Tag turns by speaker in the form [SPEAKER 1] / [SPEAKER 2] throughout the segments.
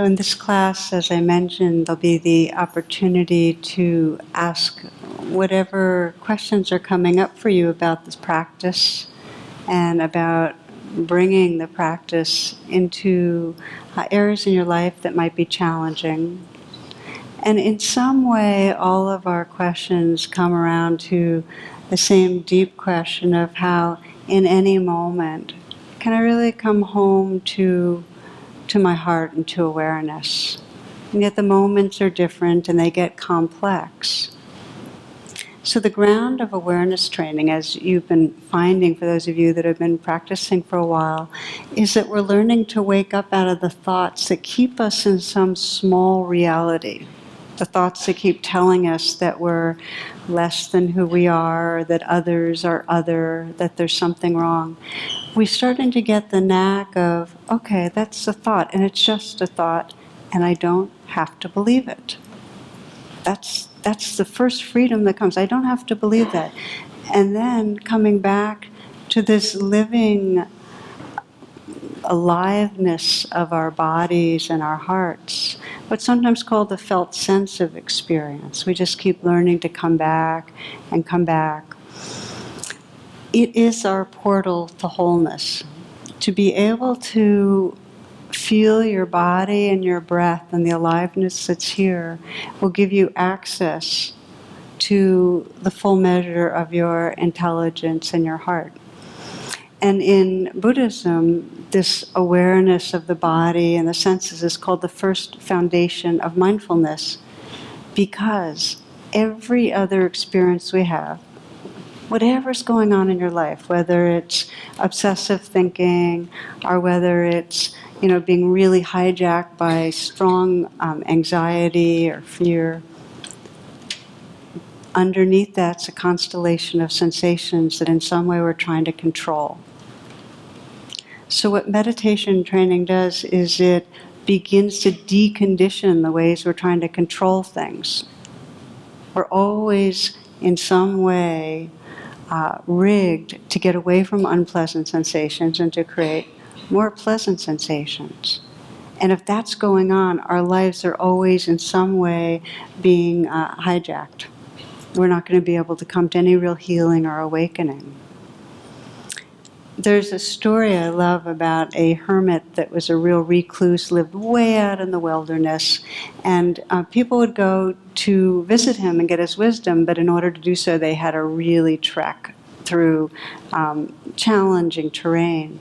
[SPEAKER 1] So in this class, as I mentioned, there'll be the opportunity to ask whatever questions are coming up for you about this practice and about bringing the practice into areas in your life that might be challenging. And in some way, all of our questions come around to the same deep question of how, in any moment, can I really come home to my heart and to awareness? And yet the moments are different and they get complex. So the ground of awareness training, as you've been finding for those of you that have been practicing for a while, is that we're learning to wake up out of the thoughts that keep us in some small reality. The thoughts that keep telling us that we're less than who we are, that others are other, that there's something wrong. We're starting to get the knack of, okay, that's a thought, and it's just a thought, and I don't have to believe it. That's the first freedom that comes. I don't have to believe that. And then coming back to this living aliveness of our bodies and our hearts, what's sometimes called the felt sense of experience. We just keep learning to come back and come back. It is our portal to wholeness. To be able to feel your body and your breath and the aliveness that's here will give you access to the full measure of your intelligence and your heart. And in Buddhism, this awareness of the body and the senses is called the first foundation of mindfulness, because every other experience we have, whatever's going on in your life, whether it's obsessive thinking or whether it's being really hijacked by strong anxiety or fear, underneath that's a constellation of sensations that in some way we're trying to control. So what meditation training does is it begins to decondition the ways we're trying to control things. We're always in some way rigged to get away from unpleasant sensations and to create more pleasant sensations. And if that's going on, our lives are always in some way being hijacked. We're not going to be able to come to any real healing or awakening. There's a story I love about a hermit that was a real recluse, lived way out in the wilderness, and people would go to visit him and get his wisdom, but in order to do so, they had to really trek through challenging terrain.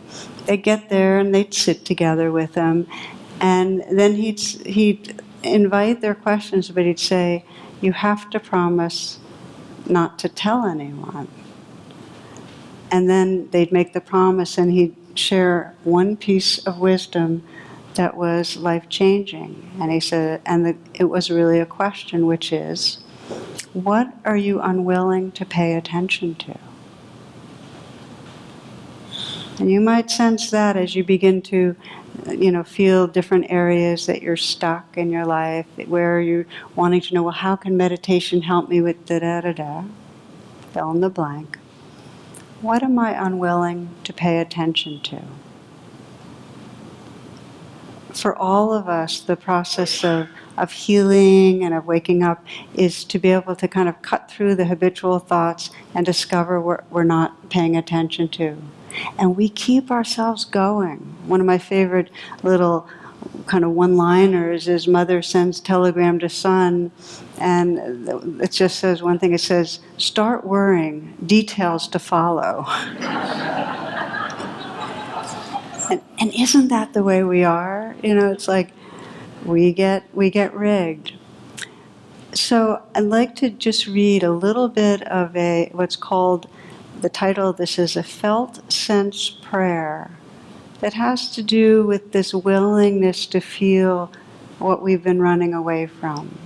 [SPEAKER 1] They'd get there and they'd sit together with him, and then he'd invite their questions, but he'd say, "You have to promise not to tell anyone." And then they'd make the promise, and he'd share one piece of wisdom that was life-changing. And he said, it was really a question, which is, what are you unwilling to pay attention to? And you might sense that as you begin to, feel different areas that you're stuck in your life, where you're wanting to know, well, how can meditation help me with da-da-da-da? Fill in the blank. What am I unwilling to pay attention to? For all of us, the process of healing and of waking up is to be able to kind of cut through the habitual thoughts and discover what we're not paying attention to. And we keep ourselves going. One of my favorite little kind of one-liners is mother sends telegram to son, and it just says one thing. It says, "Start worrying, details to follow." and isn't that the way we are? It's like we get rigged. So I'd like to just read a little bit of what's called, the title of this is a felt sense prayer. That has to do with this willingness to feel what we've been running away from.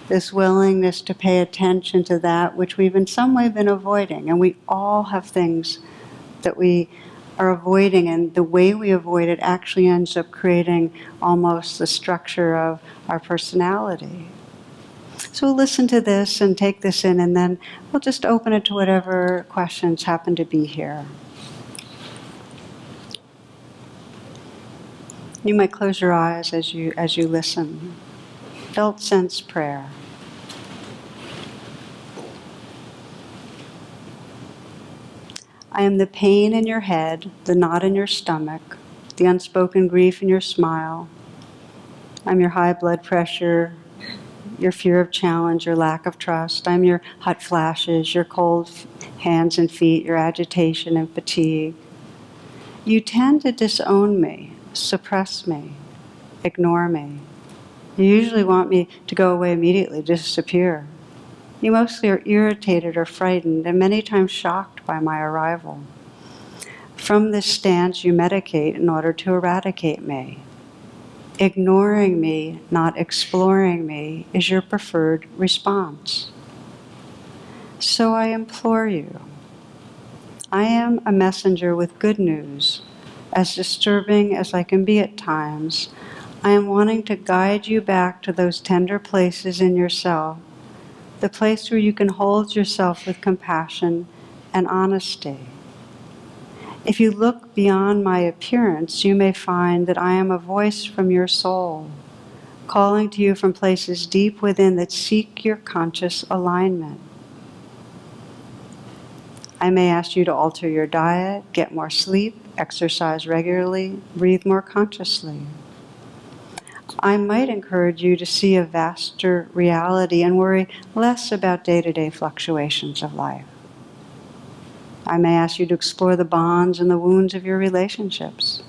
[SPEAKER 1] This willingness to pay attention to that which we've in some way been avoiding. And we all have things that we are avoiding, and the way we avoid it actually ends up creating almost the structure of our personality. So we'll listen to this and take this in, and then we'll just open it to whatever questions happen to be here. You might close your eyes as you listen. Felt sense prayer. I am the pain in your head, the knot in your stomach, the unspoken grief in your smile. I'm your high blood pressure, your fear of challenge, your lack of trust. I'm your hot flashes, your cold hands and feet, your agitation and fatigue. You tend to disown me, suppress me, ignore me. You usually want me to go away immediately, disappear. You mostly are irritated or frightened, and many times shocked by my arrival. From this stance, you medicate in order to eradicate me. Ignoring me, not exploring me, is your preferred response. So I implore you. I am a messenger with good news. As disturbing as I can be at times, I am wanting to guide you back to those tender places in yourself, the place where you can hold yourself with compassion and honesty. If you look beyond my appearance, you may find that I am a voice from your soul, calling to you from places deep within that seek your conscious alignment. I may ask you to alter your diet, get more sleep, exercise regularly, breathe more consciously. I might encourage you to see a vaster reality and worry less about day-to-day fluctuations of life. I may ask you to explore the bonds and the wounds of your relationships.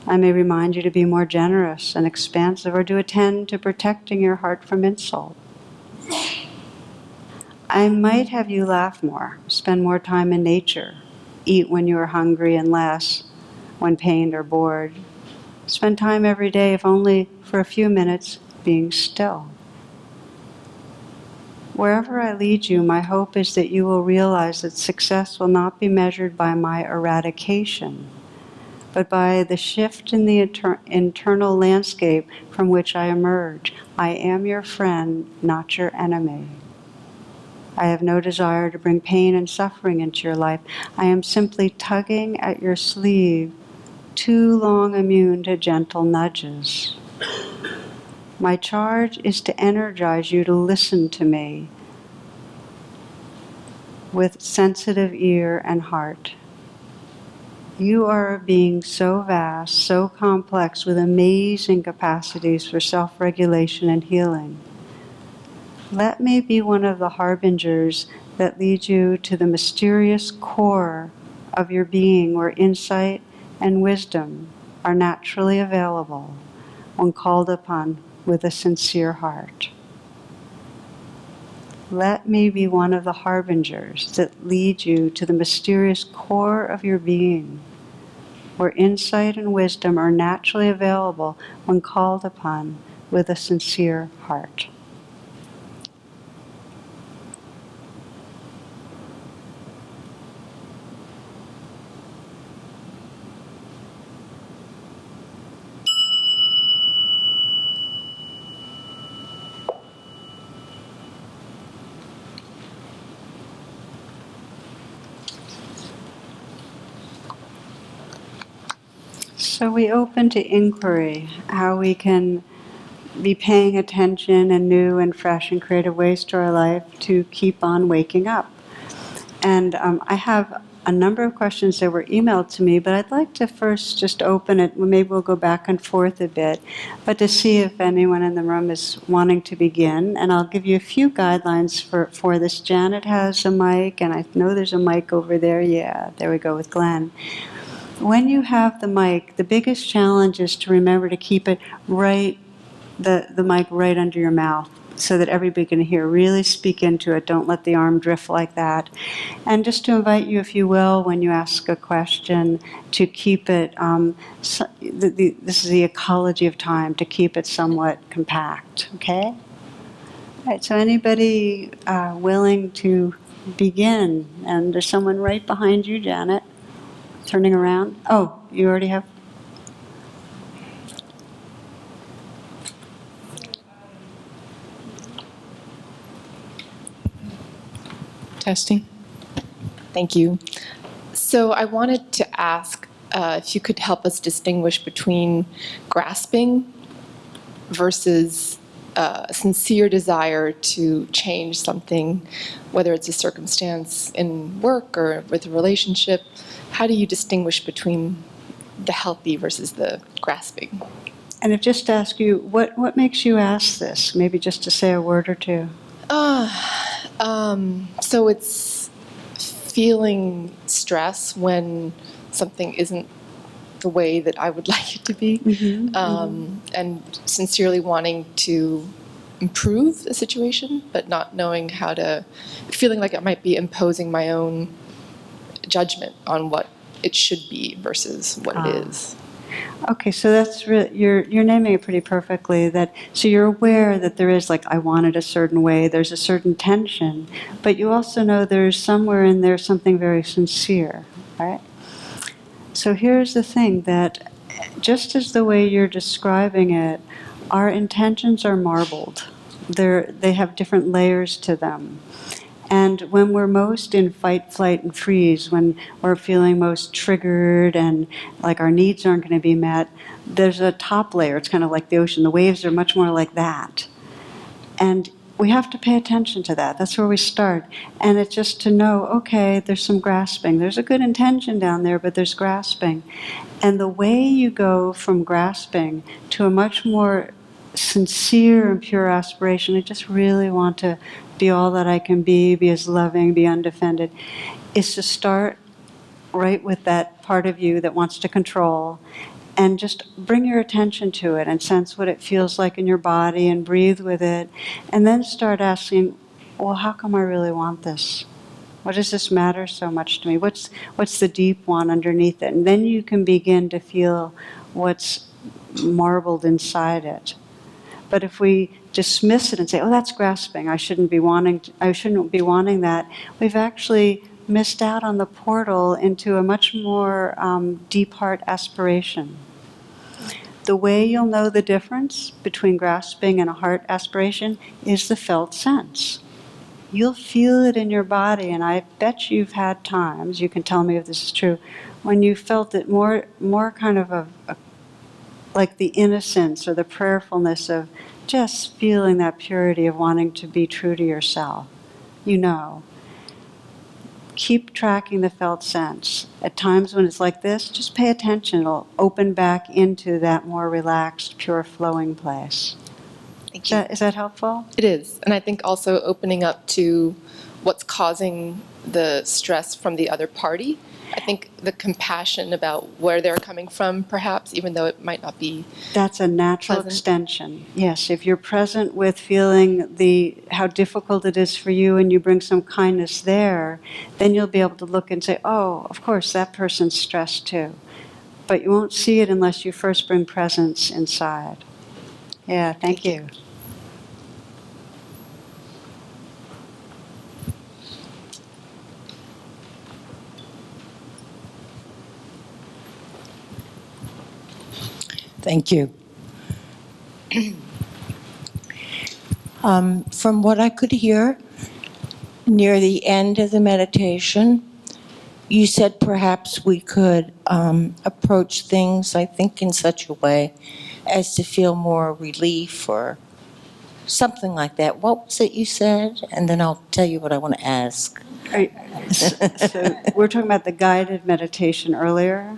[SPEAKER 1] I may remind you to be more generous and expansive, or to attend to protecting your heart from insult. I might have you laugh more, spend more time in nature, eat when you are hungry and less when pained or bored. Spend time every day, if only for a few minutes, being still. Wherever I lead you, my hope is that you will realize that success will not be measured by my eradication, but by the shift in the internal landscape from which I emerge. I am your friend, not your enemy. I have no desire to bring pain and suffering into your life. I am simply tugging at your sleeve, too long immune to gentle nudges. My charge is to energize you to listen to me with sensitive ear and heart. You are a being so vast, so complex, with amazing capacities for self-regulation and healing. Let me be one of the harbingers that lead you to the mysterious core of your being, where insight and wisdom are naturally available when called upon with a sincere heart. Let me be one of the harbingers that lead you to the mysterious core of your being, where insight and wisdom are naturally available when called upon with a sincere heart. So we open to inquiry, how we can be paying attention in new and fresh and creative ways to our life to keep on waking up. And I have a number of questions that were emailed to me, but I'd like to first just open it. Maybe we'll go back and forth a bit, but to see if anyone in the room is wanting to begin. And I'll give you a few guidelines for this. Janet has a mic, and I know there's a mic over there. Yeah, there we go with Glenn. When you have the mic, the biggest challenge is to remember to keep it right, the mic right under your mouth, so that everybody can hear. Really speak into it. Don't let the arm drift like that. And just to invite you, if you will, when you ask a question, to keep it, this is the ecology of time, to keep it somewhat compact, okay? All right, so anybody willing to begin? And there's someone right behind you, Janet. Turning around. Oh, you already have?
[SPEAKER 2] Testing. Thank you. So I wanted to ask, if you could help us distinguish between grasping versus a sincere desire to change something, whether it's a circumstance in work or with a relationship. How do you distinguish between the healthy versus the grasping?
[SPEAKER 1] And if just to ask you, what makes you ask this? Maybe just to say a word or two.
[SPEAKER 2] So it's feeling stress when something isn't the way that I would like it to be, and sincerely wanting to improve the situation, but not knowing how to, feeling like I might be imposing my own judgment on what it should be versus what it is.
[SPEAKER 1] Okay, so that's you're naming it pretty perfectly. So you're aware that there is, like, I want it a certain way. There's a certain tension, but you also know there's somewhere in there something very sincere, right? So here's the thing, that just as the way you're describing it, our intentions are marbled. They have different layers to them. And when we're most in fight, flight, and freeze, when we're feeling most triggered and like our needs aren't going to be met, there's a top layer. It's kind of like the ocean. The waves are much more like that. And we have to pay attention to that. That's where we start. And it's just to know, okay, there's some grasping. There's a good intention down there, but there's grasping. And the way you go from grasping to a much more sincere and pure aspiration, I just really want to be all that I can be as loving, be undefended, is to start right with that part of you that wants to control, and just bring your attention to it and sense what it feels like in your body and breathe with it, and then start asking, well, how come I really want this? What does this matter so much to me? What's the deep one underneath it? And then you can begin to feel what's marbled inside it. But if we dismiss it and say, "Oh, that's grasping. I shouldn't be wanting that," we've actually missed out on the portal into a much more deep heart aspiration. The way you'll know the difference between grasping and a heart aspiration is the felt sense. You'll feel it in your body, and I bet you've had times, you can tell me if this is true, when you felt it more kind of like the innocence or the prayerfulness of just feeling that purity of wanting to be true to yourself. You know. Keep tracking the felt sense. At times when it's like this, just pay attention. It'll open back into that more relaxed, pure flowing place.
[SPEAKER 2] Thank you.
[SPEAKER 1] Is that helpful?
[SPEAKER 2] It is. And I think also opening up to what's causing the stress from the other party. I think the compassion about where they're coming from, perhaps, even though it might not be.
[SPEAKER 1] That's a natural
[SPEAKER 2] pleasant.
[SPEAKER 1] Extension. Yes, if you're present with feeling how difficult it is for you and you bring some kindness there, then you'll be able to look and say, oh, of course, that person's stressed too. But you won't see it unless you first bring presence inside. Yeah, thank you.
[SPEAKER 3] Thank you. From what I could hear, near the end of the meditation, you said perhaps we could approach things, I think, in such a way as to feel more relief or something like that. What was it you said? And then I'll tell you what I want to ask.
[SPEAKER 1] So we're talking about the guided meditation earlier.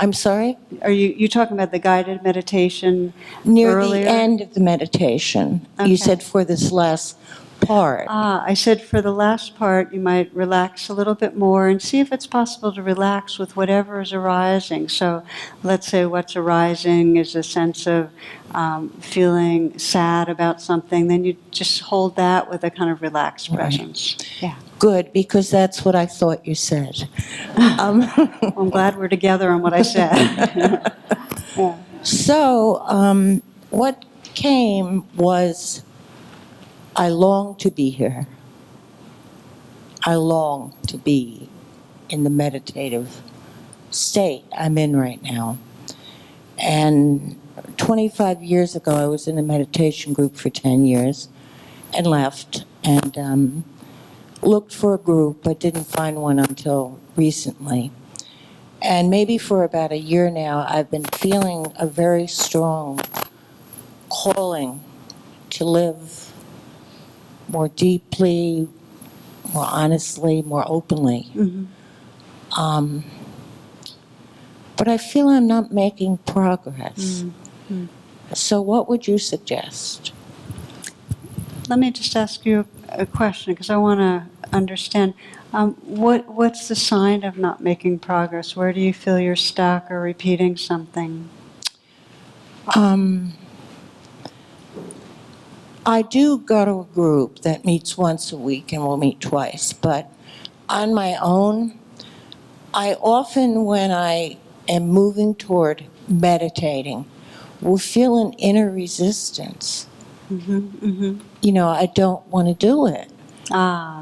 [SPEAKER 3] I'm sorry?
[SPEAKER 1] Are you talking about the guided meditation
[SPEAKER 3] Near
[SPEAKER 1] earlier?
[SPEAKER 3] the end of the meditation.
[SPEAKER 1] Okay.
[SPEAKER 3] You said for this last part.
[SPEAKER 1] I said for the last part, you might relax a little bit more and see if it's possible to relax with whatever is arising. So let's say what's arising is a sense of feeling sad about something. Then you just hold that with a kind of relaxed presence. Right. Yeah.
[SPEAKER 3] Good, because that's what I thought you said.
[SPEAKER 1] I'm glad we're together on what I said. Yeah.
[SPEAKER 3] So, what came was, I long to be here. I long to be in the meditative state I'm in right now. And 25 years ago, I was in a meditation group for 10 years and left and looked for a group, but didn't find one until recently. And maybe for about a year now, I've been feeling a very strong calling to live more deeply, more honestly, more openly.
[SPEAKER 1] Mm-hmm.
[SPEAKER 3] But I feel I'm not making progress.
[SPEAKER 1] Mm-hmm.
[SPEAKER 3] So what would you suggest?
[SPEAKER 1] Let me just ask you a question because I want to understand. What's the sign of not making progress? Where do you feel you're stuck or repeating something?
[SPEAKER 3] I do go to a group that meets once a week and we'll meet twice, but on my own, I often, when I am moving toward meditating, will feel an inner resistance.
[SPEAKER 1] Mm-hmm. Mm-hmm.
[SPEAKER 3] You know, I don't want to do it.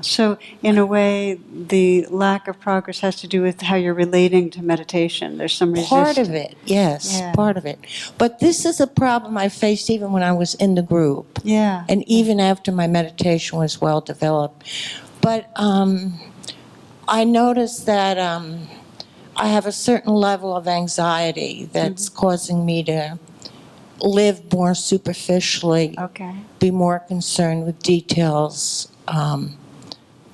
[SPEAKER 1] So in a way, the lack of progress has to do with how you're relating to meditation. There's some resistance.
[SPEAKER 3] Part of it, yes,
[SPEAKER 1] Yeah.
[SPEAKER 3] part of it. But this is a problem I faced even when I was in the group.
[SPEAKER 1] Yeah.
[SPEAKER 3] And even after my meditation was well developed. But I noticed that I have a certain level of anxiety that's causing me to live more superficially,
[SPEAKER 1] Okay.
[SPEAKER 3] be more concerned with details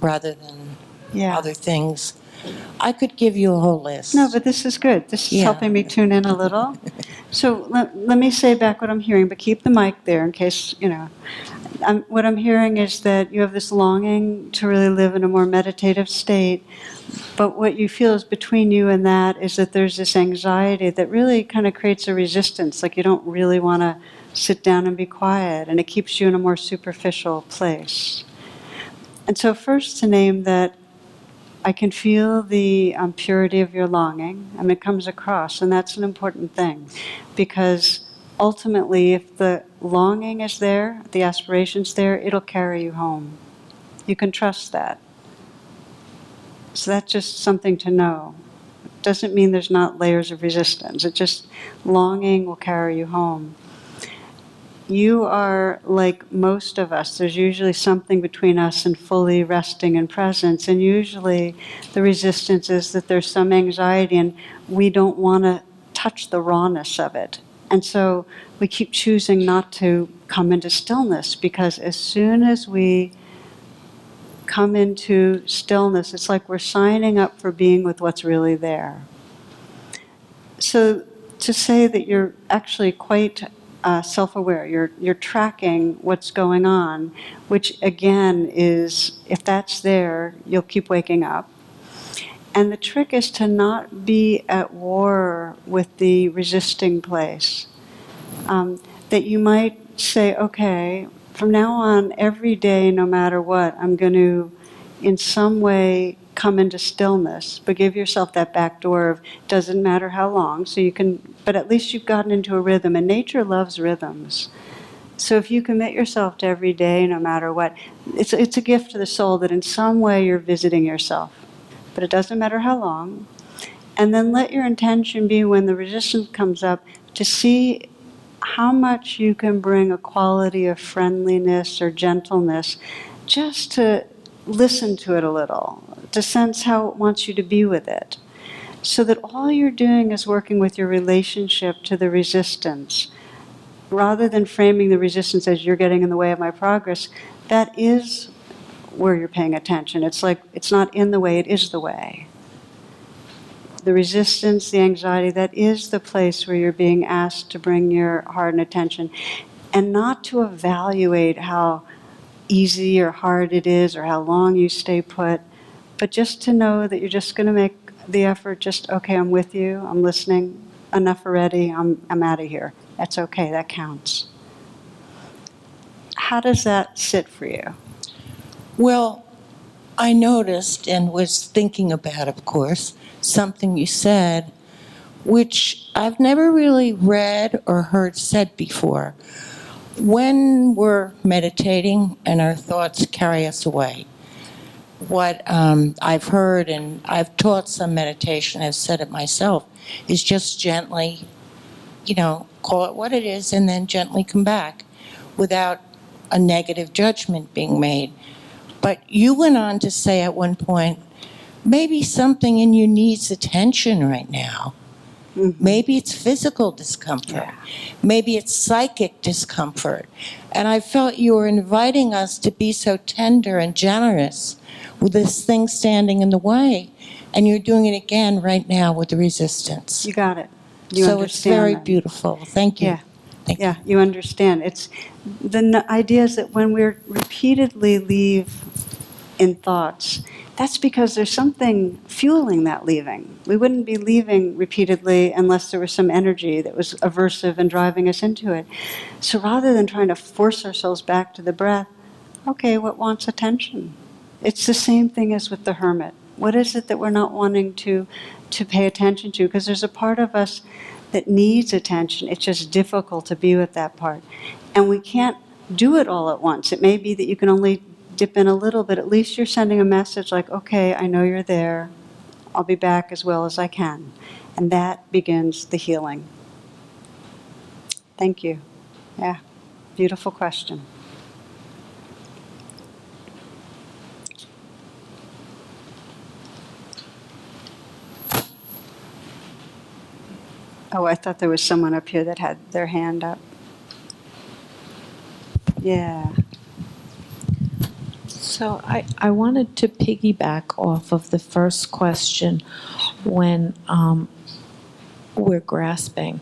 [SPEAKER 3] rather than
[SPEAKER 1] Yeah.
[SPEAKER 3] other things. I could give you a whole list.
[SPEAKER 1] No, but this is good. This is
[SPEAKER 3] Yeah.
[SPEAKER 1] helping me tune in a little. So let me say back what I'm hearing, but keep the mic there in case, what I'm hearing is that you have this longing to really live in a more meditative state, but what you feel is between you and that is that there's this anxiety that really kind of creates a resistance, like you don't really want to sit down and be quiet, and it keeps you in a more superficial place. And so first to name that I can feel the purity of your longing. I mean, it comes across, and that's an important thing, because ultimately, if the longing is there, the aspiration's there, it'll carry you home. You can trust that. So that's just something to know. It doesn't mean there's not layers of resistance. It just, longing will carry you home. You are like most of us. There's usually something between us and fully resting in presence. And usually the resistance is that there's some anxiety and we don't want to touch the rawness of it. And so we keep choosing not to come into stillness, because as soon as we come into stillness, it's like we're signing up for being with what's really there. So to say that you're actually quite self-aware, you're tracking what's going on, which again is, if that's there, you'll keep waking up. And the trick is to not be at war with the resisting place. That you might say, okay, from now on, every day, no matter what, I'm going to, in some way, come into stillness, but give yourself that back door of doesn't matter how long, so you can, but at least you've gotten into a rhythm, and nature loves rhythms. So if you commit yourself to every day, no matter what, it's a gift to the soul that in some way you're visiting yourself, but it doesn't matter how long. And then let your intention be, when the resistance comes up, to see how much you can bring a quality of friendliness or gentleness, just to listen to it a little, to sense how it wants you to be with it. So that all you're doing is working with your relationship to the resistance. Rather than framing the resistance as you're getting in the way of my progress, that is where you're paying attention. It's like, it's not in the way, it is the way. The resistance, the anxiety, that is the place where you're being asked to bring your heart and attention, and not to evaluate how easy or hard it is or how long you stay put, but just to know that you're just going to make the effort, just, okay, I'm with you, I'm listening, enough already, I'm out of here. That's okay, that counts. How does that sit for you?
[SPEAKER 3] Well, I noticed and was thinking about, of course, something you said, which I've never really read or heard said before. When we're meditating and our thoughts carry us away, what I've heard, and I've taught some meditation, I've said it myself, is just gently, call it what it is, and then gently come back without a negative judgment being made. But you went on to say at one point, maybe something in you needs attention right now. Maybe it's physical discomfort. Maybe it's psychic discomfort. And I felt you were inviting us to be so tender and generous with this thing standing in the way. And you're doing it again right now with the resistance.
[SPEAKER 1] You got it. You
[SPEAKER 3] So it's
[SPEAKER 1] understand
[SPEAKER 3] very
[SPEAKER 1] that.
[SPEAKER 3] beautiful. Thank you.
[SPEAKER 1] Yeah.
[SPEAKER 3] Thank
[SPEAKER 1] Yeah, you understand. It's the idea is that when we repeatedly leave in thoughts, that's because there's something fueling that leaving. We wouldn't be leaving repeatedly unless there was some energy that was aversive and driving us into it. So rather than trying to force ourselves back to the breath, okay, what wants attention? It's the same thing as with the hermit. What is it that we're not wanting to pay attention to? Because there's a part of us that needs attention. It's just difficult to be with that part. And we can't do it all at once. It may be that you can only dip in a little, but at least you're sending a message like, okay, I know you're there. I'll be back as well as I can. And that begins the healing. Thank you. Yeah, beautiful question. Oh, I thought there was someone up here that had their hand up. Yeah.
[SPEAKER 4] So I wanted to piggyback off of the first question when we're grasping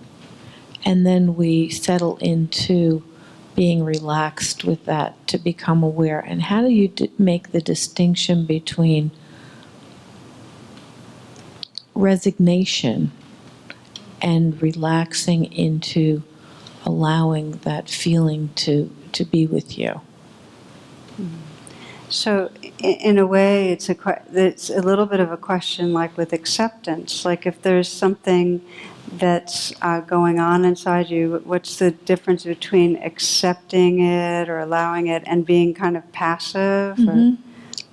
[SPEAKER 4] and then we settle into being relaxed with that to become aware. And how do you make the distinction between resignation and relaxing into allowing that feeling to be with you?
[SPEAKER 1] So in a way, it's a little bit of a question like with acceptance. Like if there's something that's going on inside you, what's the difference between accepting it or allowing it and being kind of passive?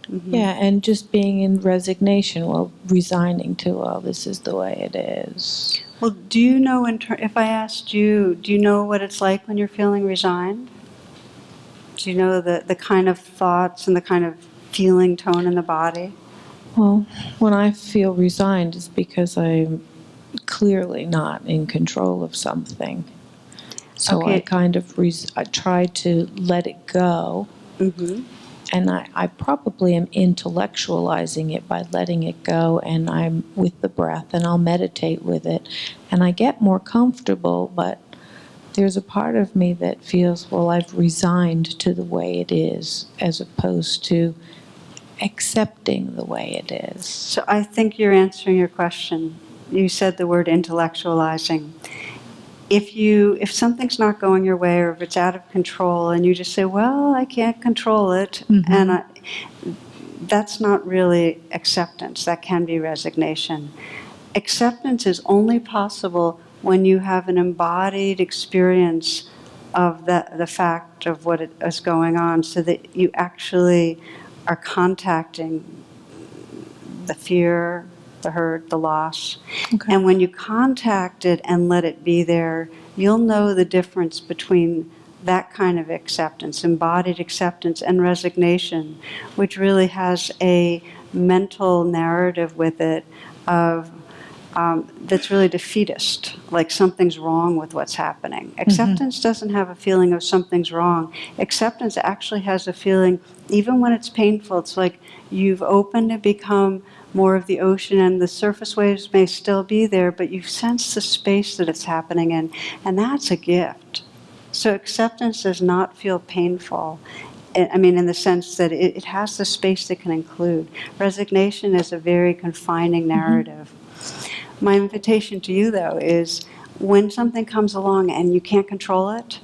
[SPEAKER 4] Yeah, and just being in resignation, well, resigning to, well, this is the way it is.
[SPEAKER 1] Well, do you know, if I asked you, do you know what it's like when you're feeling resigned? Do you know the kind of thoughts and the kind of feeling tone in the body?
[SPEAKER 4] Well, when I feel resigned, it's because I'm clearly not in control of something. So
[SPEAKER 1] Okay.
[SPEAKER 4] I kind of I try to let it go.
[SPEAKER 1] Mm-hmm.
[SPEAKER 4] And I probably am intellectualizing it by letting it go, and I'm with the breath, and I'll meditate with it. And I get more comfortable, but there's a part of me that feels, well, I've resigned to the way it is, as opposed to accepting the way it is.
[SPEAKER 1] So I think you're answering your question. You said the word intellectualizing. If something's not going your way or if it's out of control and you just say, well, I can't control it, and that's not really acceptance. That can be resignation. Acceptance is only possible when you have an embodied experience of the fact of what is going on, so that you actually are contacting the fear, the hurt, the loss.
[SPEAKER 4] Okay.
[SPEAKER 1] And when you contact it and let it be there, you'll know the difference between that kind of acceptance, embodied acceptance, and resignation, which really has a mental narrative with it of that's really defeatist, like something's wrong with what's happening. Acceptance doesn't have a feeling of something's wrong. Acceptance actually has a feeling, even when it's painful, it's like you've opened to become more of the ocean, and the surface waves may still be there, but you sense the space that it's happening in, and that's a gift. So acceptance does not feel painful. I mean, in the sense that it has the space that can include. Resignation is a very confining narrative. My invitation to you, though, is when something comes along and you can't control it,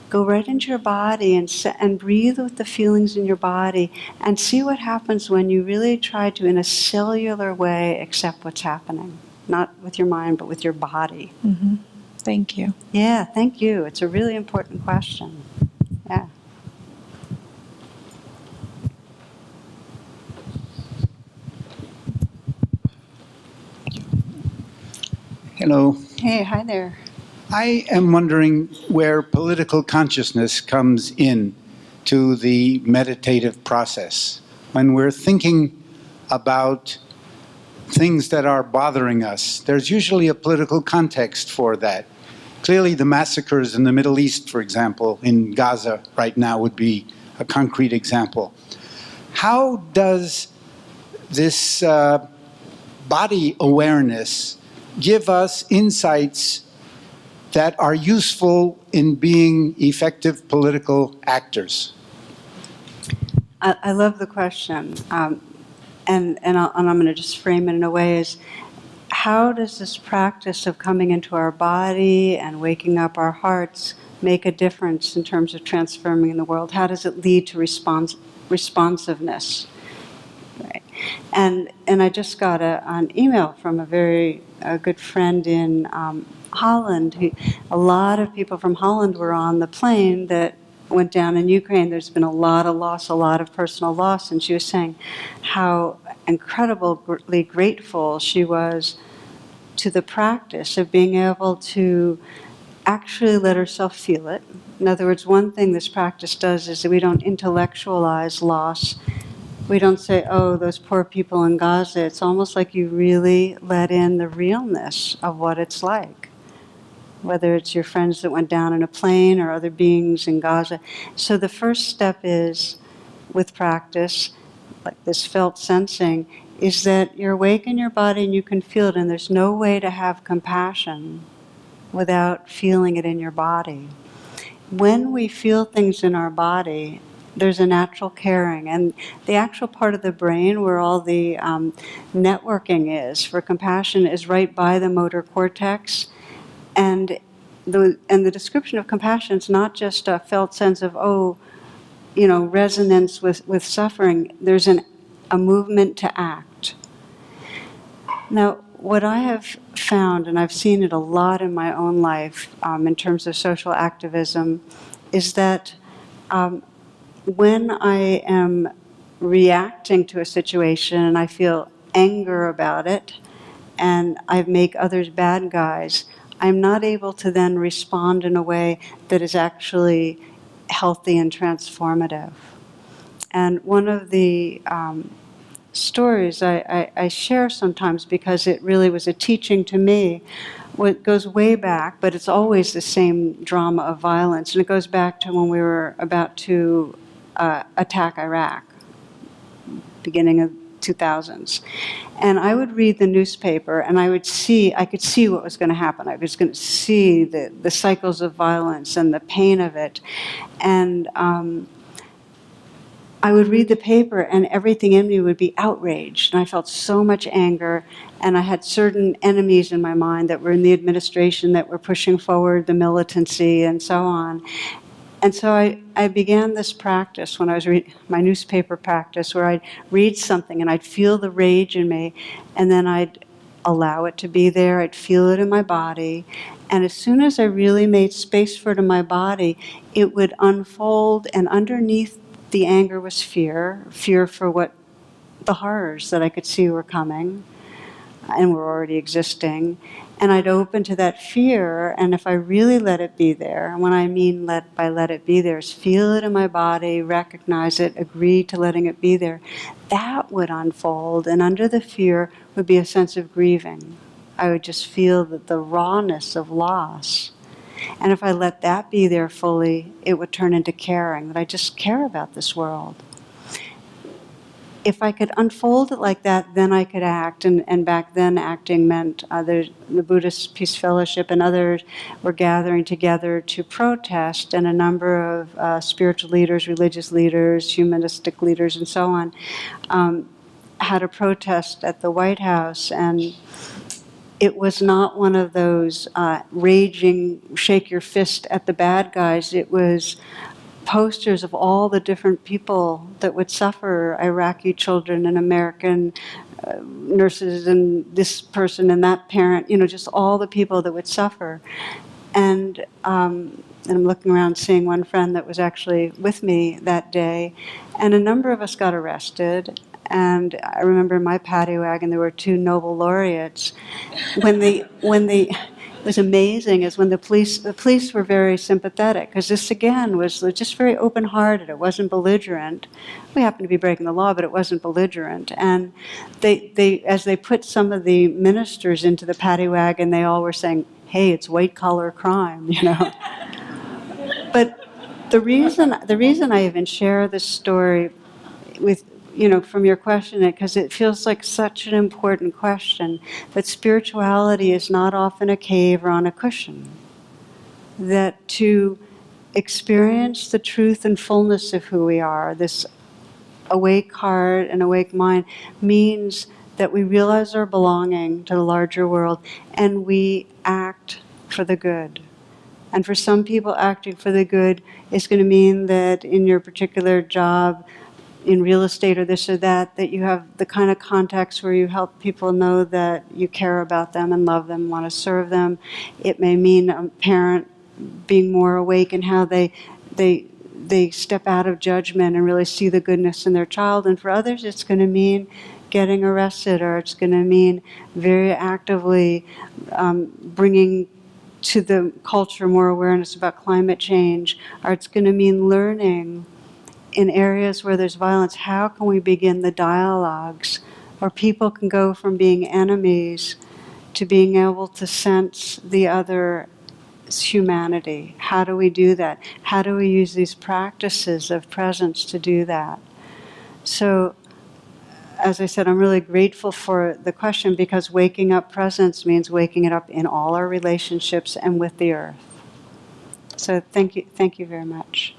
[SPEAKER 1] go right into your body and breathe with the feelings in your body and see what happens when you really try to, in a cellular way, accept what's happening. Not with your mind, but with your body.
[SPEAKER 4] Thank you.
[SPEAKER 1] Yeah, thank you. It's a really important question. Yeah.
[SPEAKER 5] Hello.
[SPEAKER 1] Hey, hi there.
[SPEAKER 5] I am wondering where political consciousness comes in to the meditative process. When we're thinking about things that are bothering us, there's usually a political context for that. Clearly, the massacres in the Middle East, for example, in Gaza right now would be a concrete example. How does this body awareness give us insights that are useful in being effective political actors?
[SPEAKER 1] I love the question. And I'm going to just frame it in a way as, how does this practice of coming into our body and waking up our hearts make a difference in terms of transforming the world? How does it lead to responsiveness? Right. And I just got an email from a very good friend in Holland. A lot of people from Holland were on the plane that went down in Ukraine. There's been a lot of loss, a lot of personal loss, and she was saying how incredibly grateful she was to the practice of being able to actually let herself feel it. In other words, one thing this practice does is that we don't intellectualize loss. We don't say, oh, those poor people in Gaza. It's almost like you really let in the realness of what it's like, whether it's your friends that went down in a plane or other beings in Gaza. So the first step is, with practice, like this felt sensing, is that you're awake in your body and you can feel it, and there's no way to have compassion without feeling it in your body. When we feel things in our body, there's a natural caring, and the actual part of the brain where all the networking is for compassion is right by the motor cortex. And the description of compassion is not just a felt sense of, resonance with suffering. There's a movement to act. Now, what I have found, and I've seen it a lot in my own life in terms of social activism, is that when I am reacting to a situation and I feel anger about it, and I make others bad guys, I'm not able to then respond in a way that is actually healthy and transformative. And one of the stories I share sometimes, because it really was a teaching to me, it goes way back, but it's always the same drama of violence. And it goes back to when we were about to attack Iraq, beginning of 2000s. And I would read the newspaper, and I could see what was going to happen. I was going to see the cycles of violence and the pain of it. And I would read the paper, and everything in me would be outraged. And I felt so much anger, and I had certain enemies in my mind that were in the administration that were pushing forward the militancy and so on. And so I began this practice when I was my newspaper practice, where I'd read something and I'd feel the rage in me, and then I'd allow it to be there. I'd feel it in my body. And as soon as I really made space for it in my body, it would unfold, and underneath the anger was fear for what the horrors that I could see were coming and were already existing. And I'd open to that fear, and if I really let it be there, and what I mean let it be there is feel it in my body, recognize it, agree to letting it be there, that would unfold, and under the fear would be a sense of grieving. I would just feel that the rawness of loss. And if I let that be there fully, it would turn into caring, that I just care about this world. If I could unfold it like that, then I could act. And back then, acting meant the Buddhist Peace Fellowship and others were gathering together to protest, and a number of spiritual leaders, religious leaders, humanistic leaders, and so on, had a protest at the White House. And it was not one of those raging, shake your fist at the bad guys. It was posters of all the different people that would suffer, Iraqi children and American nurses and this person and that parent, just all the people that would suffer. And I'm looking around seeing one friend that was actually with me that day, and a number of us got arrested. And I remember in my paddy wagon there were 2 Nobel laureates. When the was amazing is when the police were very sympathetic, because this again was just very open-hearted. It wasn't belligerent. We happened to be breaking the law, but it wasn't belligerent. And as they put some of the ministers into the paddy wagon, they all were saying, "Hey, it's white-collar crime," you know. But the reason I even share this story with, from your question, because it feels like such an important question, that spirituality is not often a cave or on a cushion. That to experience the truth and fullness of who we are, this awake heart and awake mind, means that we realize our belonging to the larger world and we act for the good. And for some people, acting for the good is going to mean that in your particular job, in real estate or this or that, that you have the kind of contacts where you help people know that you care about them and love them, want to serve them. It may mean a parent being more awake in how they step out of judgment and really see the goodness in their child. And for others, it's going to mean getting arrested, or it's going to mean very actively bringing to the culture more awareness about climate change, or it's going to mean learning in areas where there's violence, how can we begin the dialogues where people can go from being enemies to being able to sense the other's humanity? How do we do that? How do we use these practices of presence to do that? So, as I said, I'm really grateful for the question, because waking up presence means waking it up in all our relationships and with the earth. So thank you very much.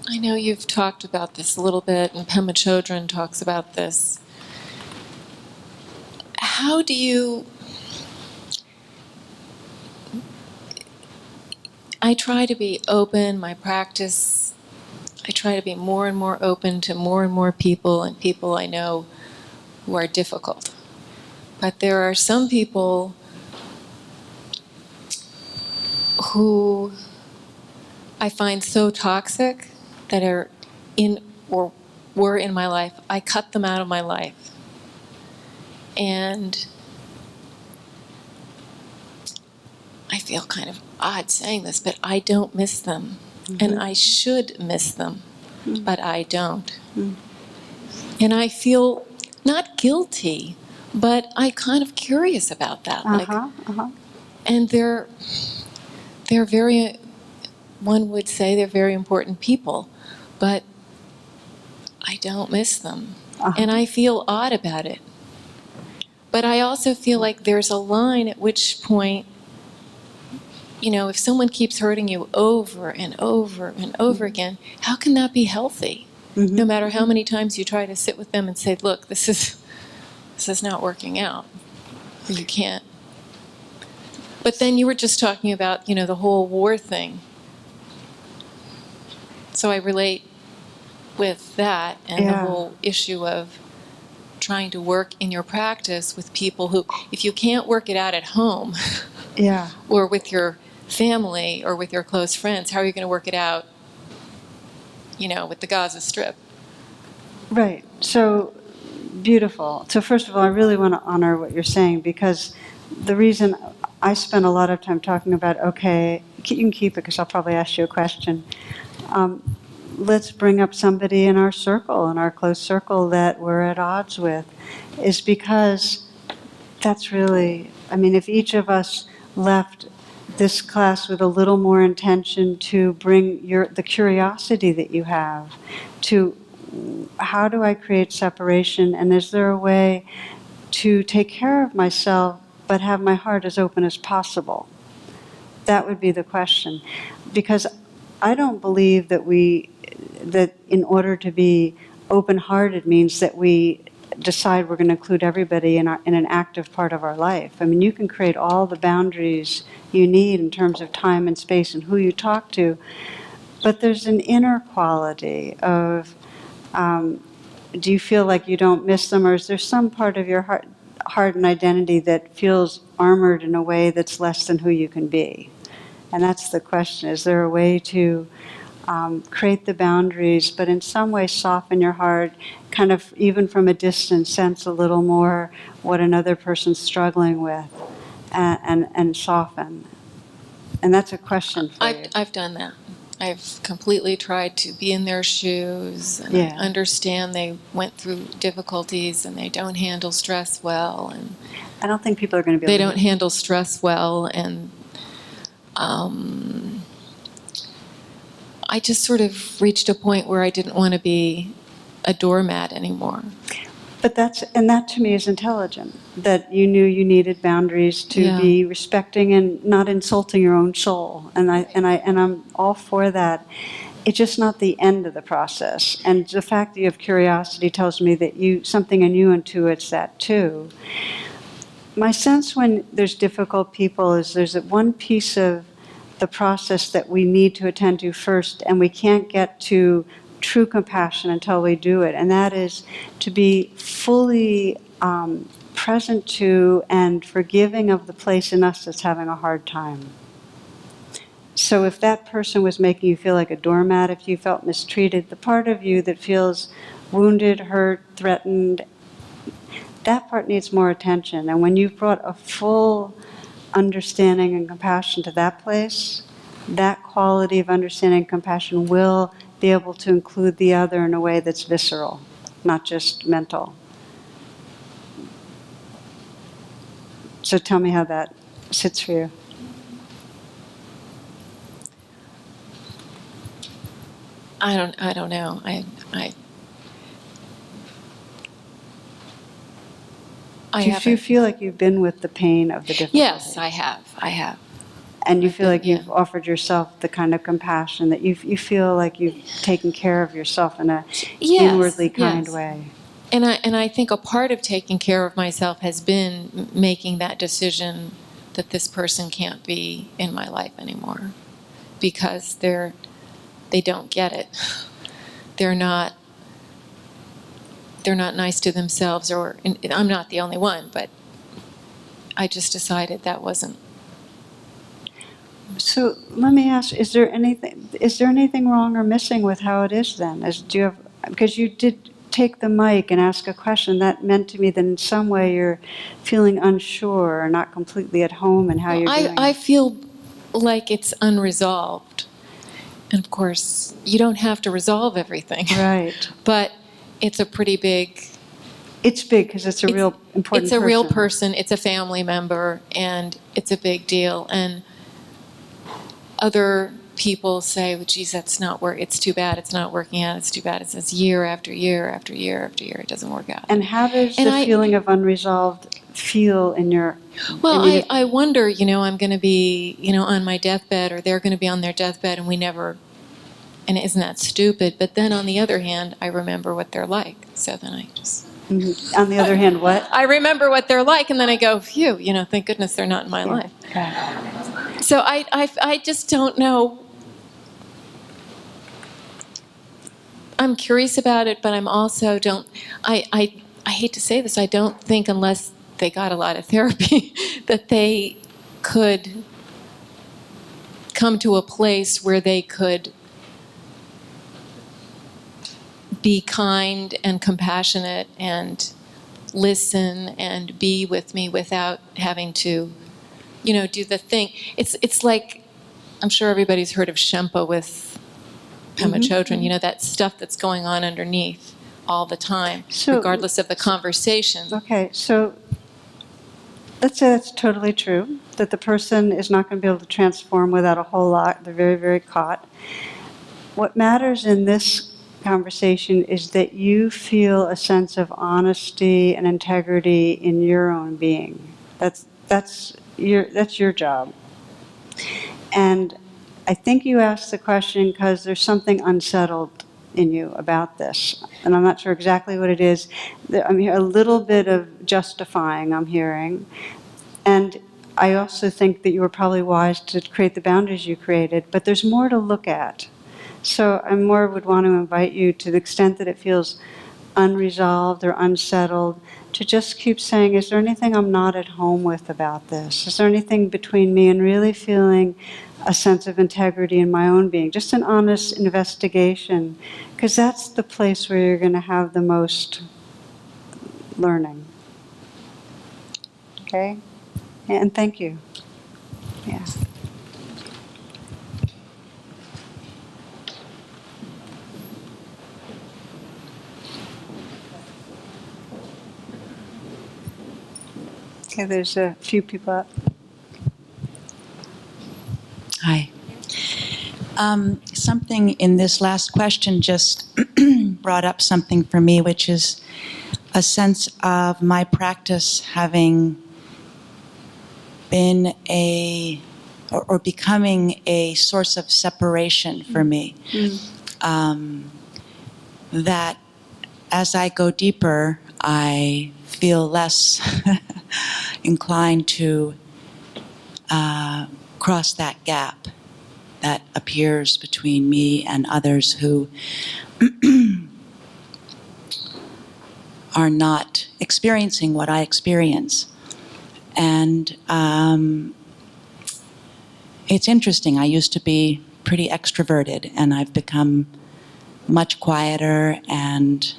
[SPEAKER 2] I know you've talked about this a little bit, and Pema Chodron talks about this. How do you... I try to be open, my practice, I try to be more and more open to more and more people, and people I know who are difficult. But there are some people who I find so toxic that are in or were in my life. I cut them out of my life. And I feel kind of odd saying this, but I don't miss them. Mm-hmm. And I should miss them, but I don't. And I feel not guilty, but I'm kind of curious about that. And they're very, one would say they're very important people, but I don't miss them. And I feel odd about it. But I also feel like there's a line at which point, if someone keeps hurting you over and over and over again, how can that be healthy? Mm-hmm. No matter how many times you try to sit with them and say, look, this is not working out. Or you can't. But then you were just talking about, the whole war thing. So I relate with that and the whole issue of trying to work in your practice with people who, if you can't work it out at home, or with your family or with your close friends, how are you going to work it out, with the Gaza Strip? Right. So beautiful. So first of all, I really want to honor what you're saying, because the reason I spend a lot of time talking about, okay, you can keep it because I'll probably ask you a question. Let's bring up somebody in our circle, in our close circle that we're at odds with, is because that's really, if each of us left this class with a little more intention to bring the curiosity that you have to, how do I create separation, and is there a way to take care of myself but have my heart as open as possible? That would be the question. Because I don't believe that in order to be open-hearted means that we decide we're going to include everybody in an active part of our life. You can create all the boundaries you need in terms of time and space and who you talk to, but there's an inner quality of, do you feel like you don't miss them, or is there some part of your heart and identity that feels armored in a way that's less than who you can be? And that's the question. Is there a way to
[SPEAKER 1] create the boundaries, but in some way soften your heart, kind of even from a distance, sense a little more what another person's struggling with, and soften. And that's a question for you.
[SPEAKER 2] I've done that. I've completely tried to be in their shoes, and
[SPEAKER 1] Yeah.
[SPEAKER 2] I understand they went through difficulties and they don't handle stress well, and
[SPEAKER 1] I don't think people are going to be
[SPEAKER 2] they
[SPEAKER 1] able
[SPEAKER 2] don't handle stress well, and I just sort of reached a point where I didn't want to be a doormat anymore.
[SPEAKER 1] But that to me is intelligent, that you knew you needed boundaries to
[SPEAKER 2] Yeah.
[SPEAKER 1] be respecting and not insulting your own soul. And I'm all for that. It's just not the end of the process. And the fact that you have curiosity tells me that something in you intuits that too. My sense when there's difficult people is there's one piece of the process that we need to attend to first, and we can't get to true compassion until we do it, and that is to be fully present to and forgiving of the place in us that's having a hard time. So if that person was making you feel like a doormat, if you felt mistreated, the part of you that feels wounded, hurt, threatened, that part needs more attention. And when you've brought a full understanding and compassion to that place, that quality of understanding and compassion will be able to include the other in a way that's visceral, not just mental. So tell me how that sits for you.
[SPEAKER 2] I don't know.
[SPEAKER 1] Do you
[SPEAKER 2] haven't.
[SPEAKER 1] feel like you've been with the pain of the difficulty?
[SPEAKER 2] Yes, I have.
[SPEAKER 1] And you
[SPEAKER 2] I've
[SPEAKER 1] feel
[SPEAKER 2] been-
[SPEAKER 1] like you've
[SPEAKER 2] yeah.
[SPEAKER 1] offered yourself the kind of compassion that you feel like you've taken care of yourself in a
[SPEAKER 2] Yes,
[SPEAKER 1] inwardly kind
[SPEAKER 2] yes.
[SPEAKER 1] way.
[SPEAKER 2] And I think a part of taking care of myself has been making that decision that this person can't be in my life anymore, because they don't get it. They're not nice to themselves, or and I'm not the only one, but I just decided that wasn't.
[SPEAKER 1] So let me ask: is there anything wrong or missing with how it is then? Because you did take the mic and ask a question that meant to me that in some way you're feeling unsure or not completely at home in how you're doing.
[SPEAKER 2] I feel like it's unresolved, and of course you don't have to resolve everything,
[SPEAKER 1] Right.
[SPEAKER 2] but it's a pretty big.
[SPEAKER 1] It's big because it's a real important.
[SPEAKER 2] It's a real person. It's a family member, and it's a big deal. And other people say, well, geez, that's not work. It's too bad it's not working out. It's too bad. It says year after year after year after year, it doesn't work out.
[SPEAKER 1] And how does
[SPEAKER 2] And
[SPEAKER 1] the feeling of unresolved feel in your...
[SPEAKER 2] Well,
[SPEAKER 1] I mean,
[SPEAKER 2] I wonder, I'm going to be, on my deathbed, or they're going to be on their deathbed, and we never, and isn't that stupid? But then on the other hand, I remember what they're like. So then I just...
[SPEAKER 1] Mhm. On the other hand, what?
[SPEAKER 2] I remember what they're like, and then I go, phew, thank goodness they're not in my life.
[SPEAKER 1] Okay.
[SPEAKER 2] So I just don't know. I'm curious about it, but I'm also I hate to say this, I don't think unless they got a lot of therapy that they could come to a place where they could be kind and compassionate and listen and be with me without having to, do the thing. It's like, I'm sure everybody's heard of Shempa with Pema Chodron, that stuff that's going on underneath all the time, regardless of the conversation.
[SPEAKER 1] Okay, so let's say that's totally true, that the person is not going to be able to transform without a whole lot. They're very, very caught. What matters in this conversation is that you feel a sense of honesty and integrity in your own being. That's your job. And I think you asked the question because there's something unsettled in you about this. And I'm not sure exactly what it is. I'm hearing a little bit of justifying, I'm hearing. And I also think that you were probably wise to create the boundaries you created, but there's more to look at. So I more would want to invite you, to the extent that it feels unresolved or unsettled, to just keep saying, is there anything I'm not at home with about this? Is there anything between me, and really feeling a sense of integrity in my own being? Just an honest investigation, because that's the place where you're going to have the most learning. Okay? And thank you. Yeah. Okay, there's a few people up.
[SPEAKER 6] Hi. Something in this last question just brought up something for me, which is a sense of my practice having been or becoming a source of separation for me. That as I go deeper, I feel less inclined to cross that gap that appears between me and others who are not experiencing what I experience. And it's interesting. I used to be pretty extroverted, and I've become much quieter and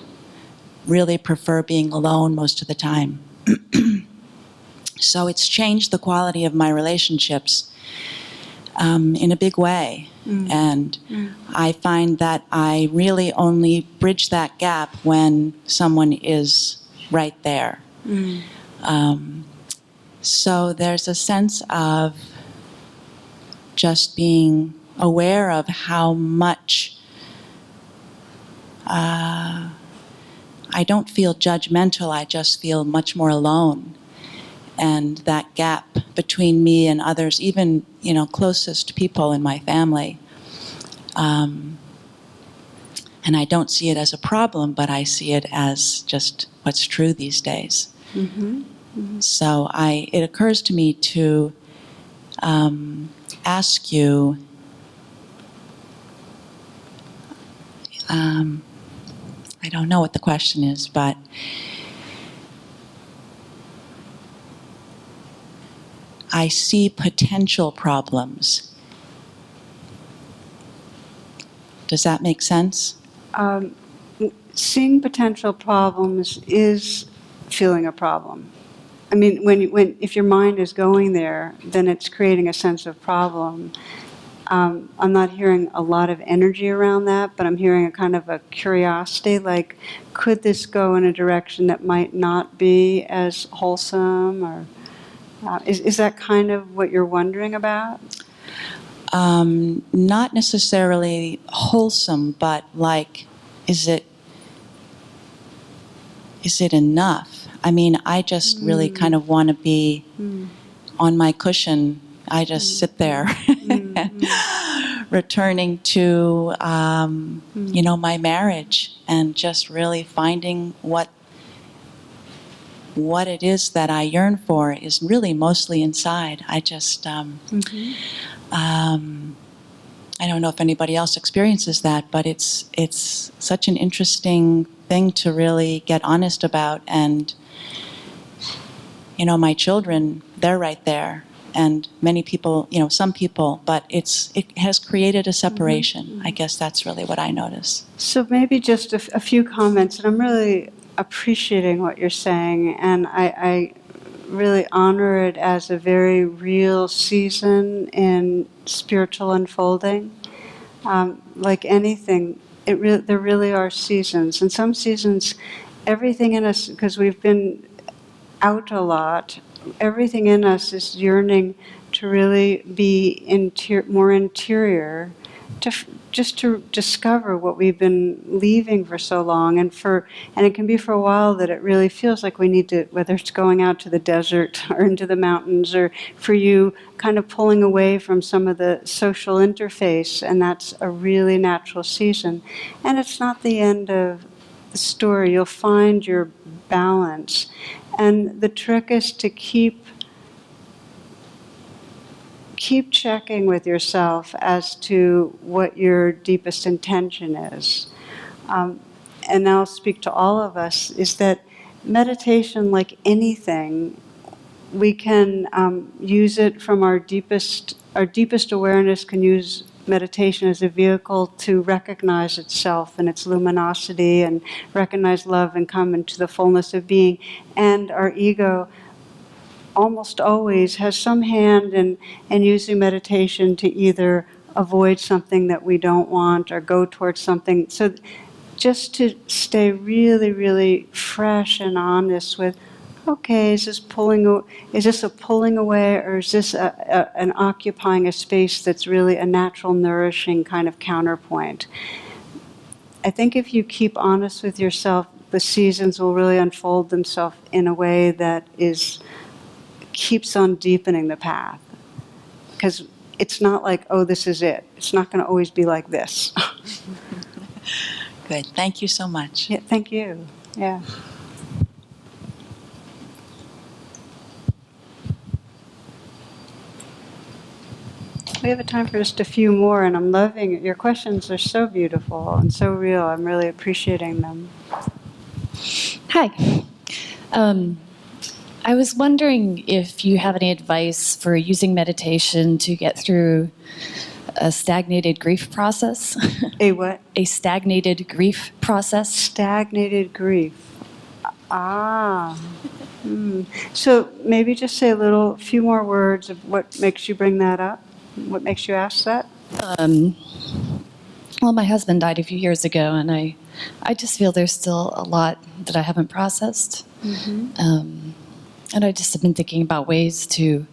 [SPEAKER 6] really prefer being alone most of the time. So it's changed the quality of my relationships in a big way. And I find that I really only bridge that gap when someone is right there. So there's a sense of just being aware of how much I don't feel judgmental, I just feel much more alone. And that gap between me and others, even, closest people in my family. And I don't see it as a problem, but I see it as just what's true these days. So it occurs to me to ask you, I don't know what the question is, but I see potential problems. Does that make sense?
[SPEAKER 1] Seeing potential problems is feeling a problem. I mean, if your mind is going there, then it's creating a sense of problem. I'm not hearing a lot of energy around that, but I'm hearing a kind of a curiosity, like, could this go in a direction that might not be as wholesome? Or is that kind of what you're wondering about?
[SPEAKER 6] Not necessarily wholesome, but like, is it enough? I mean, I just really kind of want to be on my cushion. I just sit there, returning to, my marriage, and just really finding what it is that I yearn for is really mostly inside. I just, I don't know if anybody else experiences that, but it's such an interesting thing to really get honest about. And, my children, they're right there. And many people, some people, but it has created a separation. I guess that's really what I notice.
[SPEAKER 1] So maybe just a few comments, and I'm really appreciating what you're saying, and I really honor it as a very real season in spiritual unfolding. Like anything, there really are seasons. And some seasons, everything in us, because we've been out a lot, everything in us is yearning to really be more interior, just to discover what we've been leaving for so long. And it can be for a while that it really feels like we need to, whether it's going out to the desert or into the mountains, or for you kind of pulling away from some of the social interface, and that's a really natural season. And it's not the end of the story. You'll find your balance. And the trick is to keep checking with yourself as to what your deepest intention is. And I'll speak to all of us, is that meditation, like anything, we can use it from our deepest awareness can use meditation as a vehicle to recognize itself and its luminosity and recognize love and come into the fullness of being. And our ego almost always has some hand in using meditation to either avoid something that we don't want or go towards something. So just to stay really, really fresh and honest with, okay, is this a pulling away, or is this an occupying a space that's really a natural, nourishing kind of counterpoint? I think if you keep honest with yourself, the seasons will really unfold themselves in a way that keeps on deepening the path. Because it's not like, oh, this is it. It's not going to always be like this.
[SPEAKER 6] Good. Thank you so much.
[SPEAKER 1] Yeah, thank you. Yeah. We have a time for just a few more, and I'm loving it. Your questions are so beautiful and so real. I'm really appreciating them.
[SPEAKER 7] Hi. I was wondering if you have any advice for using meditation to get through a stagnated grief process.
[SPEAKER 1] A what?
[SPEAKER 7] A stagnated grief process.
[SPEAKER 1] Stagnated grief. Ah. So maybe just say a few more words of what makes you bring that up. What makes you ask that?
[SPEAKER 7] Well, my husband died a few years ago, and I just feel there's still a lot that I haven't processed. And I just have been thinking about ways to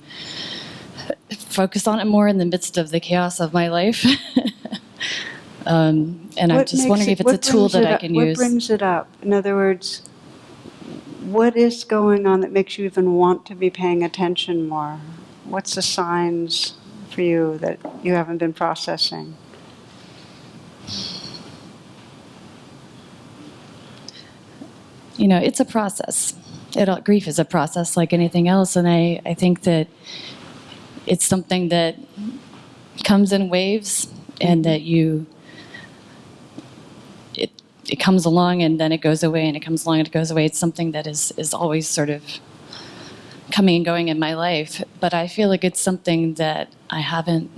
[SPEAKER 7] focus on it more in the midst of the chaos of my life. And I'm just wondering if it's a tool that I can use.
[SPEAKER 1] What brings it up? In other words, what is going on that makes you even want to be paying attention more? What's the signs for you that you haven't been processing?
[SPEAKER 7] You know, it's a process. Grief is a process like anything else, and I think that it's something that comes in waves, and that it comes along and then it goes away, and it comes along and it goes away. It's something that is always sort of coming and going in my life, but I feel like it's something that I haven't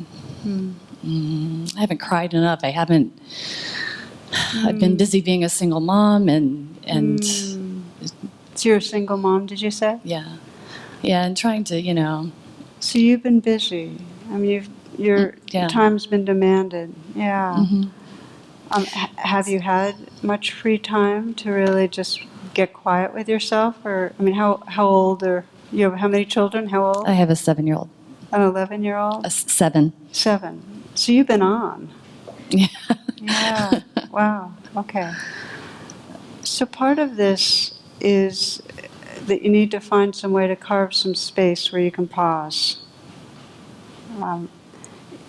[SPEAKER 7] cried enough. I've been busy being a single mom and
[SPEAKER 1] So you're a single mom, did you say?
[SPEAKER 7] yeah, and trying to,
[SPEAKER 1] So you've been busy. I mean, your
[SPEAKER 7] Yeah.
[SPEAKER 1] time's been demanded. Yeah. Have you had much free time to really just get quiet with yourself? Or, I mean, how old are you? How many children? How old?
[SPEAKER 7] I have a 7-year-old,
[SPEAKER 1] An 11-year-old?
[SPEAKER 7] 7.
[SPEAKER 1] 7. So you've been on.
[SPEAKER 7] Yeah.
[SPEAKER 1] Yeah. Wow. Okay. So part of this is that you need to find some way to carve some space where you can pause.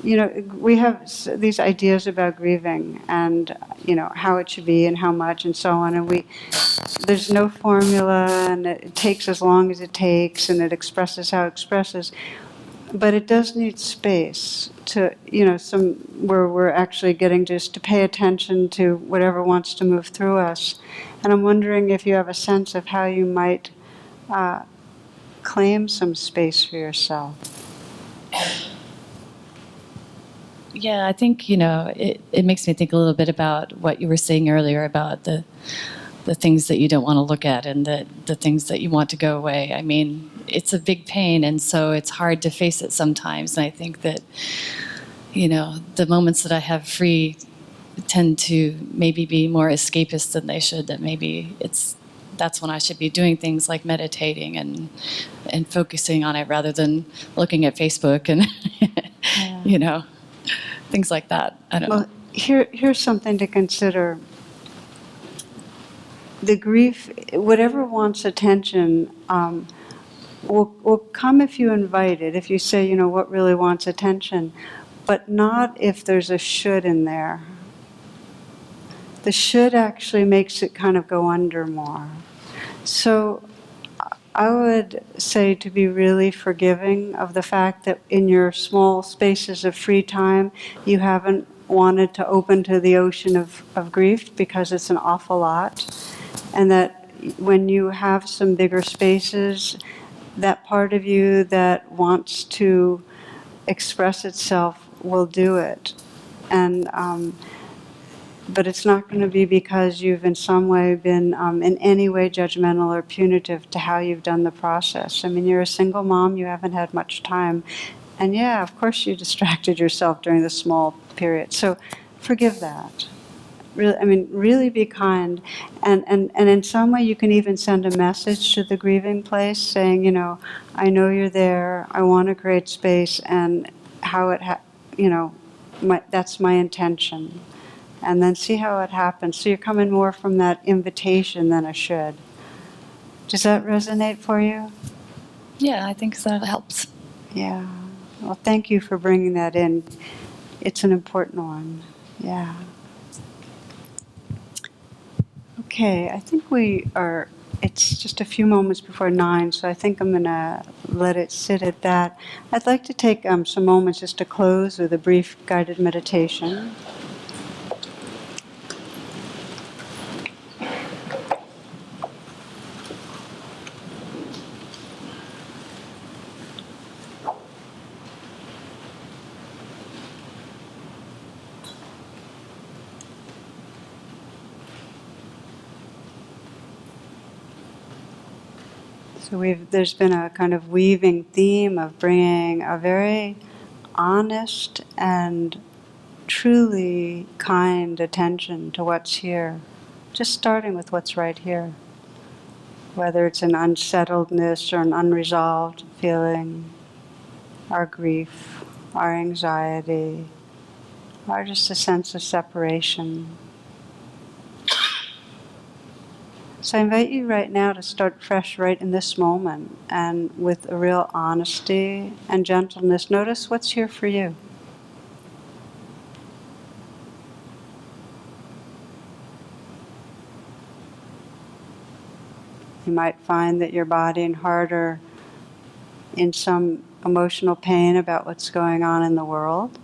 [SPEAKER 1] We have these ideas about grieving and, how it should be and how much and so on. And there's no formula, and it takes as long as it takes, and it expresses how it expresses. But it does need space to, where we're actually getting just to pay attention to whatever wants to move through us. And I'm wondering if you have a sense of how you might claim some space for yourself.
[SPEAKER 7] Yeah, I think, it makes me think a little bit about what you were saying earlier about the things that you don't want to look at and the things that you want to go away. I mean, it's a big pain, and so it's hard to face it sometimes. And I think that, the moments that I have free tend to maybe be more escapist than they should, that maybe that's when I should be doing things like meditating and focusing on it rather than looking at Facebook and, things like that. I don't know.
[SPEAKER 1] Here's something to consider. The grief, whatever wants attention, will come if you invite it, if you say, what really wants attention, but not if there's a should in there. The should actually makes it kind of go under more. So I would say to be really forgiving of the fact that in your small spaces of free time, you haven't wanted to open to the ocean of grief because it's an awful lot. And that when you have some bigger spaces, that part of you that wants to express itself will do it. And but it's not going to be because you've in some way been in any way judgmental or punitive to how you've done the process. I mean, you're a single mom, you haven't had much time. And yeah, of course you distracted yourself during the small period. So forgive that. Really, I mean, really be kind. And in some way you can even send a message to the grieving place saying, you know, I know you're there, I want to create space, and how it, you know, that's my intention. And then see how it happens. So you're coming more from that invitation than a should. Does that resonate for you?
[SPEAKER 7] Yeah, I think that helps.
[SPEAKER 1] Yeah. Well, thank you for bringing that in. It's an important one. Yeah. Okay, I think it's just a few moments before 9, so I think I'm going to let it sit at that. I'd like to take some moments just to close with a brief guided meditation. So there's been a kind of weaving theme of bringing a very honest and truly kind attention to what's here. Just starting with what's right here. Whether it's an unsettledness or an unresolved feeling, our grief, our anxiety, or just a sense of separation. So I invite you right now to start fresh right in this moment, and with a real honesty and gentleness, notice what's here for you. You might find that your body and heart are in some emotional pain about what's going on in the world,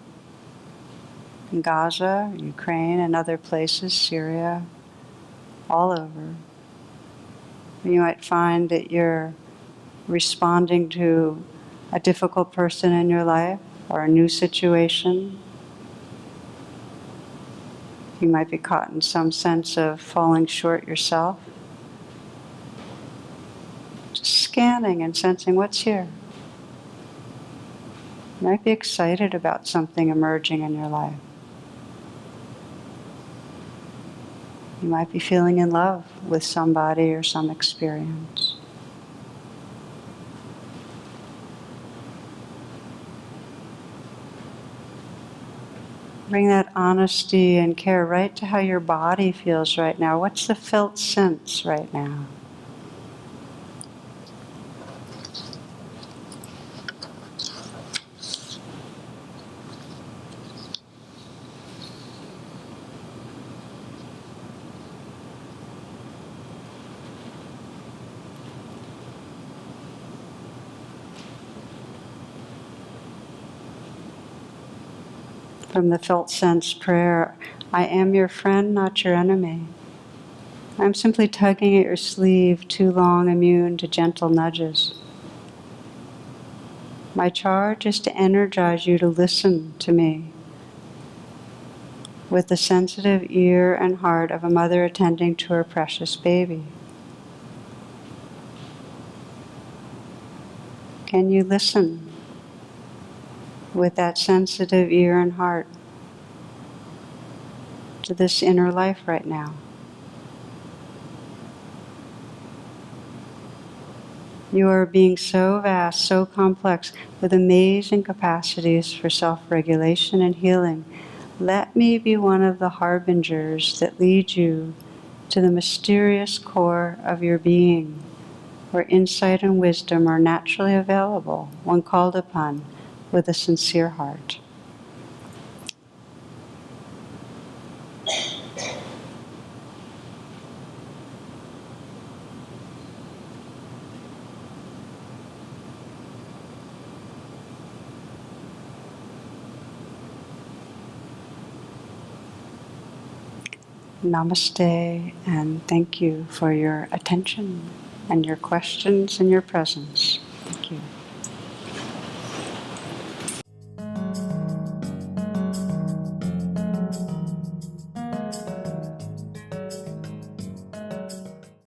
[SPEAKER 1] in Gaza, Ukraine, and other places, Syria, all over. You might find that you're responding to a difficult person in your life or a new situation. You might be caught in some sense of falling short yourself. Just scanning and sensing what's here. You might be excited about something emerging in your life. You might be feeling in love with somebody or some experience. Bring that honesty and care right to how your body feels right now. What's the felt sense right now? From the felt sense prayer, I am your friend, not your enemy. I'm simply tugging at your sleeve, too long immune to gentle nudges. My charge is to energize you to listen to me with the sensitive ear and heart of a mother attending to her precious baby. Can you listen with that sensitive ear and heart to this inner life right now? You are a being so vast, so complex, with amazing capacities for self-regulation and healing. Let me be one of the harbingers that lead you to the mysterious core of your being, where insight and wisdom are naturally available when called upon with a sincere heart. Namaste, and thank you for your attention and your questions and your presence.